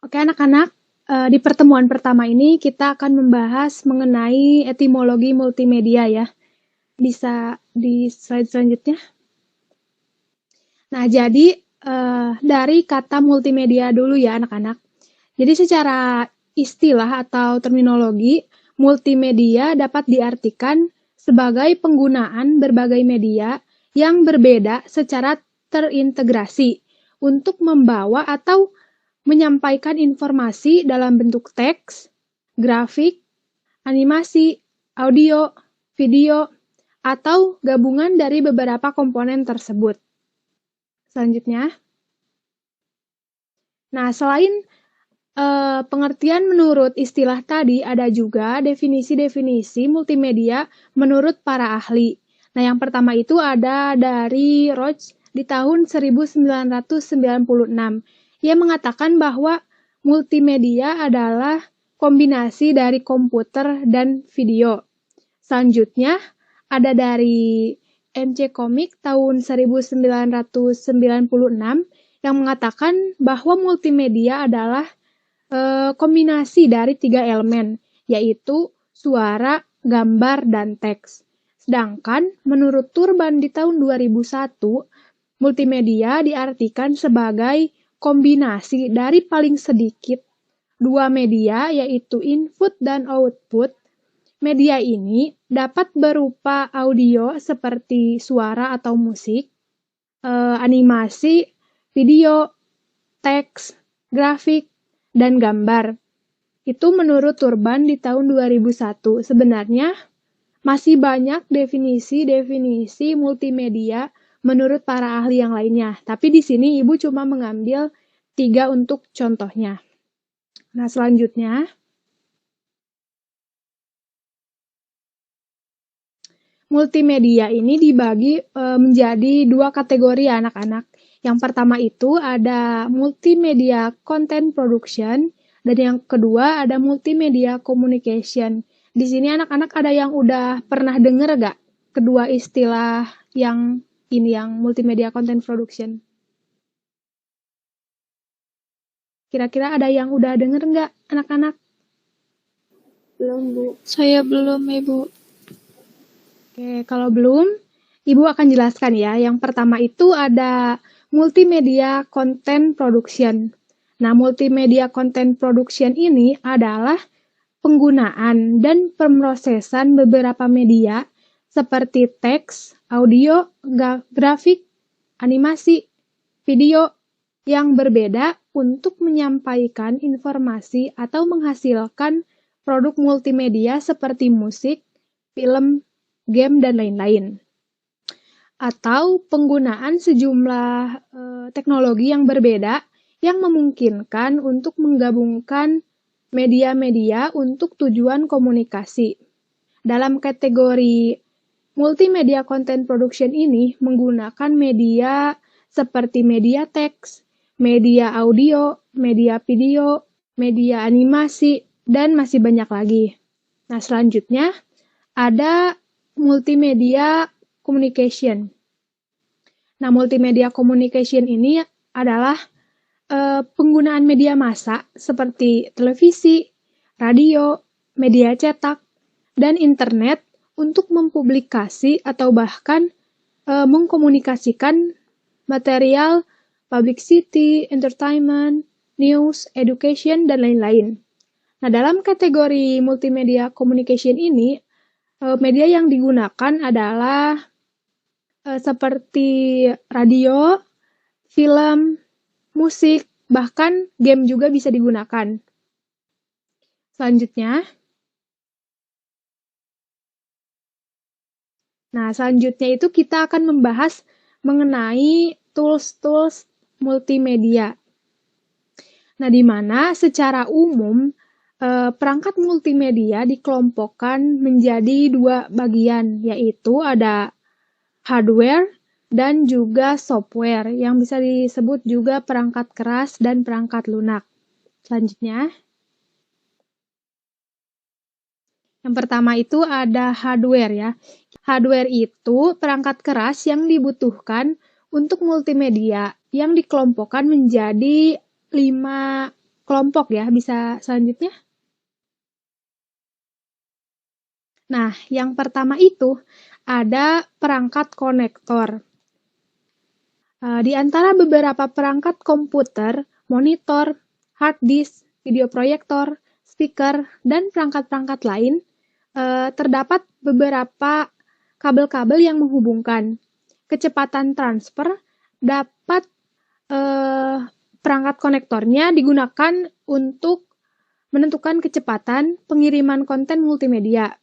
Oke anak-anak, di pertemuan pertama ini kita akan membahas mengenai etimologi multimedia ya. Bisa di slide selanjutnya. Nah, jadi dari kata multimedia dulu ya anak-anak. Jadi secara istilah atau terminologi, multimedia dapat diartikan sebagai penggunaan berbagai media yang berbeda secara terintegrasi untuk membawa atau menyampaikan informasi dalam bentuk teks, grafik, animasi, audio, video, atau gabungan dari beberapa komponen tersebut. Selanjutnya. Nah, selain pengertian menurut istilah tadi, ada juga definisi-definisi multimedia menurut para ahli. Nah, yang pertama itu ada dari Roach di tahun 1996. Ia mengatakan bahwa multimedia adalah kombinasi dari komputer dan video. Selanjutnya, ada dari MC Comic tahun 1996 yang mengatakan bahwa multimedia adalah kombinasi dari 3 elemen, yaitu suara, gambar, dan teks. Sedangkan menurut Turban di tahun 2001, multimedia diartikan sebagai kombinasi dari paling sedikit 2 media, yaitu input dan output. Media ini dapat berupa audio seperti suara atau musik, animasi, video, teks, grafik, dan gambar. Itu menurut Turban di tahun 2001. Sebenarnya masih banyak definisi-definisi multimedia menurut para ahli yang lainnya. Tapi di sini Ibu cuma mengambil 3 untuk contohnya. Nah, selanjutnya. Multimedia ini dibagi menjadi 2 kategori anak-anak. Yang pertama itu ada multimedia content production, dan yang kedua ada multimedia communication. Di sini anak-anak ada yang udah pernah dengar gak kedua istilah yang ini, yang multimedia content production? Kira-kira ada yang udah denger nggak anak-anak? Belum, Bu. Saya belum, Ibu. Oke, kalau belum, Ibu akan jelaskan ya. Yang pertama itu ada multimedia content production. Nah, multimedia content production ini adalah penggunaan dan pemrosesan beberapa media seperti teks, audio, grafik, animasi, video yang berbeda untuk menyampaikan informasi atau menghasilkan produk multimedia seperti musik, film, game, dan lain-lain. Atau penggunaan sejumlah teknologi yang berbeda yang memungkinkan untuk menggabungkan media-media untuk tujuan komunikasi. Dalam kategori multimedia content production ini menggunakan media seperti media teks, media audio, media video, media animasi, dan masih banyak lagi. Nah, selanjutnya ada multimedia communication. Nah, multimedia communication ini adalah penggunaan media massa seperti televisi, radio, media cetak, dan internet untuk mempublikasi atau bahkan mengkomunikasikan material publicity, entertainment, news, education, dan lain-lain. Nah, dalam kategori multimedia communication ini, media yang digunakan adalah seperti radio, film, musik, bahkan game juga bisa digunakan. Selanjutnya. Nah, selanjutnya itu kita akan membahas mengenai tools-tools multimedia. Nah, di mana secara umum perangkat multimedia dikelompokkan menjadi 2 bagian, yaitu ada hardware dan juga software yang bisa disebut juga perangkat keras dan perangkat lunak. Selanjutnya. Yang pertama itu ada hardware ya. Hardware itu perangkat keras yang dibutuhkan untuk multimedia yang dikelompokkan menjadi 5 kelompok ya. Bisa selanjutnya. Nah, yang pertama itu ada perangkat konektor. Di antara beberapa perangkat komputer, monitor, hard disk, video proyektor, speaker, dan perangkat-perangkat lain, terdapat beberapa kabel-kabel yang menghubungkan. Kecepatan transfer dapat perangkat konektornya digunakan untuk menentukan kecepatan pengiriman konten multimedia.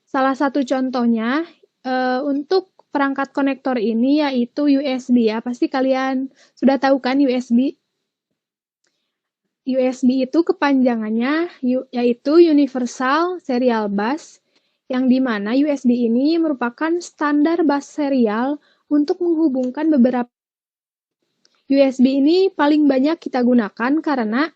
Salah satu contohnya untuk perangkat konektor ini yaitu USB ya. Pasti kalian sudah tahu kan USB. USB itu kepanjangannya yaitu Universal Serial Bus, yang dimana USB ini merupakan standar bus serial untuk menghubungkan beberapa. USB ini paling banyak kita gunakan karena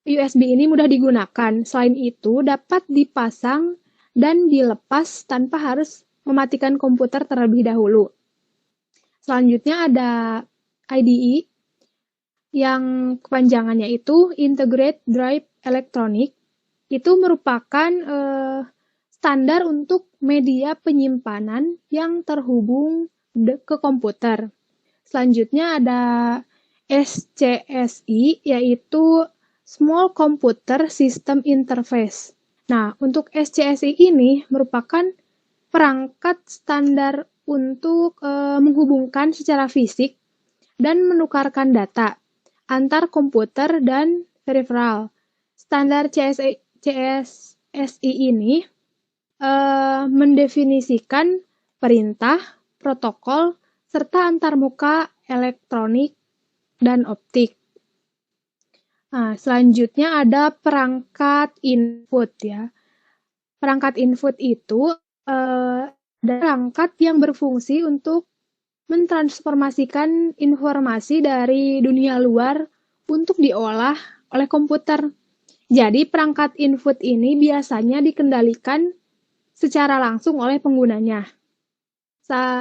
USB ini mudah digunakan. Selain itu, dapat dipasang dan dilepas tanpa harus mematikan komputer terlebih dahulu. Selanjutnya ada IDE yang kepanjangannya itu Integrated Drive Electronic. Itu merupakan standar untuk media penyimpanan yang terhubung ke komputer. Selanjutnya ada SCSI, yaitu Small Computer System Interface. Nah, untuk SCSI ini merupakan perangkat standar untuk menghubungkan secara fisik dan menukarkan data antar komputer dan peripheral. Standar CSSI ini mendefinisikan perintah, protokol, serta antarmuka elektronik dan optik. Nah, selanjutnya ada perangkat input ya. Perangkat input itu perangkat yang berfungsi untuk mentransformasikan informasi dari dunia luar untuk diolah oleh komputer. Jadi perangkat input ini biasanya dikendalikan secara langsung oleh penggunanya.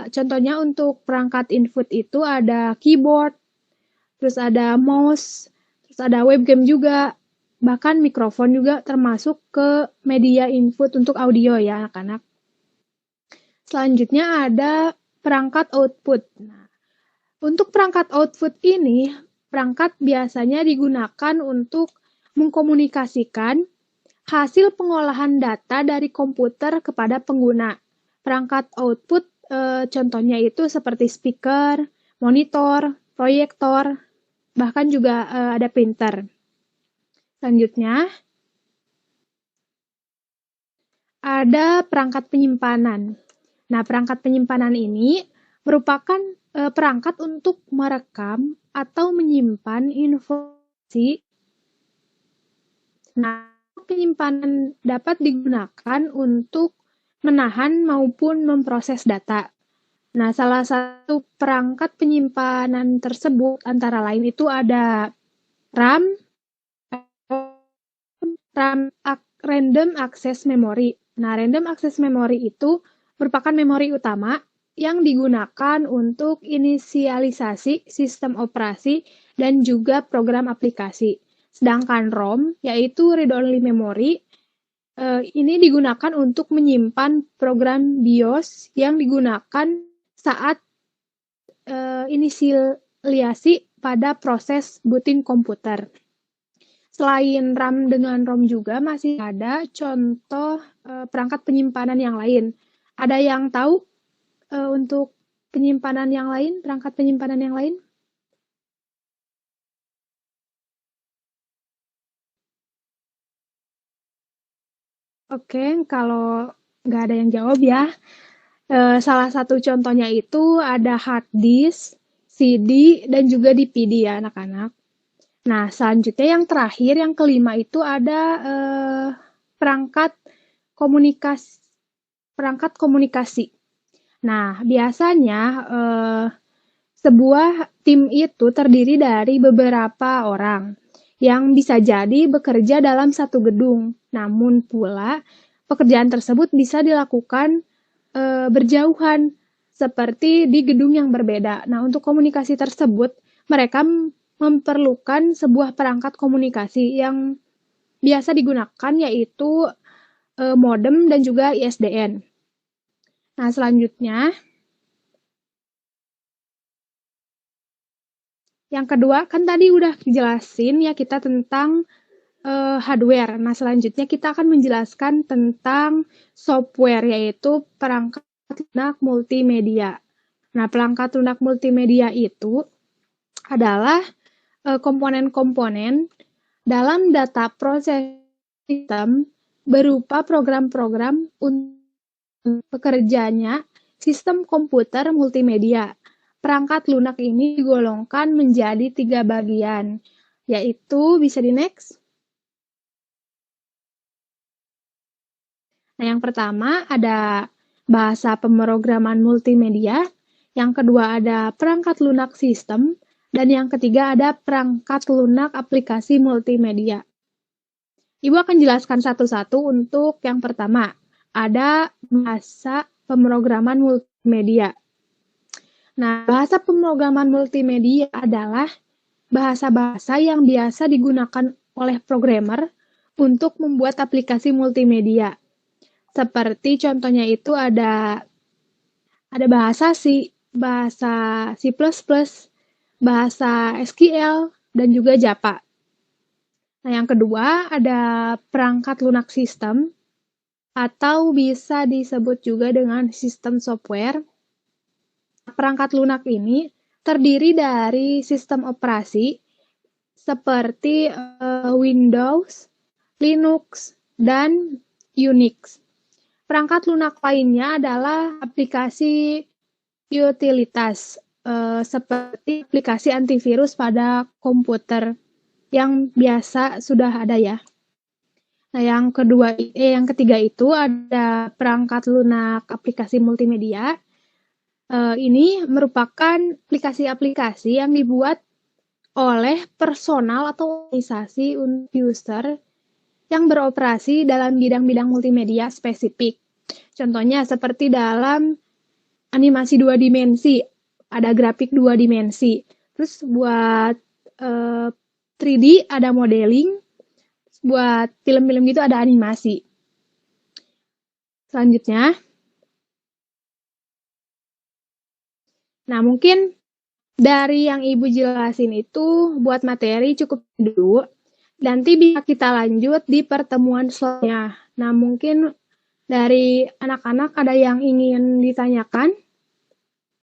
Contohnya untuk perangkat input itu ada keyboard, terus ada mouse, terus ada webcam juga, bahkan mikrofon juga termasuk ke media input untuk audio ya anak-anak. Selanjutnya ada perangkat output. Nah, untuk perangkat output ini, perangkat biasanya digunakan untuk mengkomunikasikan hasil pengolahan data dari komputer kepada pengguna. Perangkat output contohnya itu seperti speaker, monitor, proyektor, bahkan juga ada printer. Selanjutnya, ada perangkat penyimpanan. Nah, perangkat penyimpanan ini merupakan perangkat untuk merekam atau menyimpan informasi. Nah, penyimpanan dapat digunakan untuk menahan maupun memproses data. Nah, salah satu perangkat penyimpanan tersebut antara lain itu ada RAM, Random Access Memory. Nah, Random Access Memory itu merupakan memori utama yang digunakan untuk inisialisasi sistem operasi dan juga program aplikasi. Sedangkan ROM, yaitu Read Only Memory, ini digunakan untuk menyimpan program BIOS yang digunakan saat inisialisasi pada proses booting komputer. Selain RAM dengan ROM juga masih ada contoh perangkat penyimpanan yang lain. Ada yang tahu untuk penyimpanan yang lain, perangkat penyimpanan yang lain? Oke, kalau nggak ada yang jawab ya. Salah satu contohnya itu ada hard disk, CD, dan juga DVD ya anak-anak. Nah, selanjutnya yang terakhir, yang kelima itu ada perangkat komunikasi. Nah, biasanya sebuah tim itu terdiri dari beberapa orang yang bisa jadi bekerja dalam satu gedung. Namun pula, pekerjaan tersebut bisa dilakukan berjauhan, seperti di gedung yang berbeda. Nah, untuk komunikasi tersebut, mereka memerlukan sebuah perangkat komunikasi yang biasa digunakan, yaitu modem dan juga ISDN. Nah, selanjutnya, yang kedua, kan tadi udah jelasin ya kita tentang hardware. Nah, selanjutnya kita akan menjelaskan tentang software, yaitu perangkat lunak multimedia. Nah, perangkat lunak multimedia itu adalah komponen-komponen dalam data proses sistem berupa program-program untuk bekerjanya sistem komputer multimedia. Perangkat lunak ini digolongkan menjadi 3 bagian, yaitu bisa di next. Nah, yang pertama ada bahasa pemrograman multimedia, yang kedua ada perangkat lunak sistem, dan yang ketiga ada perangkat lunak aplikasi multimedia. Ibu akan jelaskan satu-satu. Untuk yang pertama, ada bahasa pemrograman multimedia. Nah, bahasa pemrograman multimedia adalah bahasa-bahasa yang biasa digunakan oleh programmer untuk membuat aplikasi multimedia. Seperti contohnya itu ada bahasa C, bahasa C++, bahasa SQL, dan juga Java. Nah, yang kedua ada perangkat lunak sistem, atau bisa disebut juga dengan sistem software. Perangkat lunak ini terdiri dari sistem operasi seperti Windows, Linux, dan Unix. Perangkat lunak lainnya adalah aplikasi utilitas, seperti aplikasi antivirus pada komputer yang biasa sudah ada ya. Nah, yang ketiga itu ada perangkat lunak aplikasi multimedia. Ini merupakan aplikasi-aplikasi yang dibuat oleh personal atau organisasi user yang beroperasi dalam bidang-bidang multimedia spesifik. Contohnya seperti dalam animasi 2 dimensi, ada grafik 2 dimensi. Terus buat 3D ada modeling, buat film-film gitu ada animasi. Selanjutnya, nah mungkin dari yang Ibu jelasin itu buat materi cukup dulu. Nanti bisa kita lanjut di pertemuan selanjutnya. Nah, mungkin dari anak-anak ada yang ingin ditanyakan?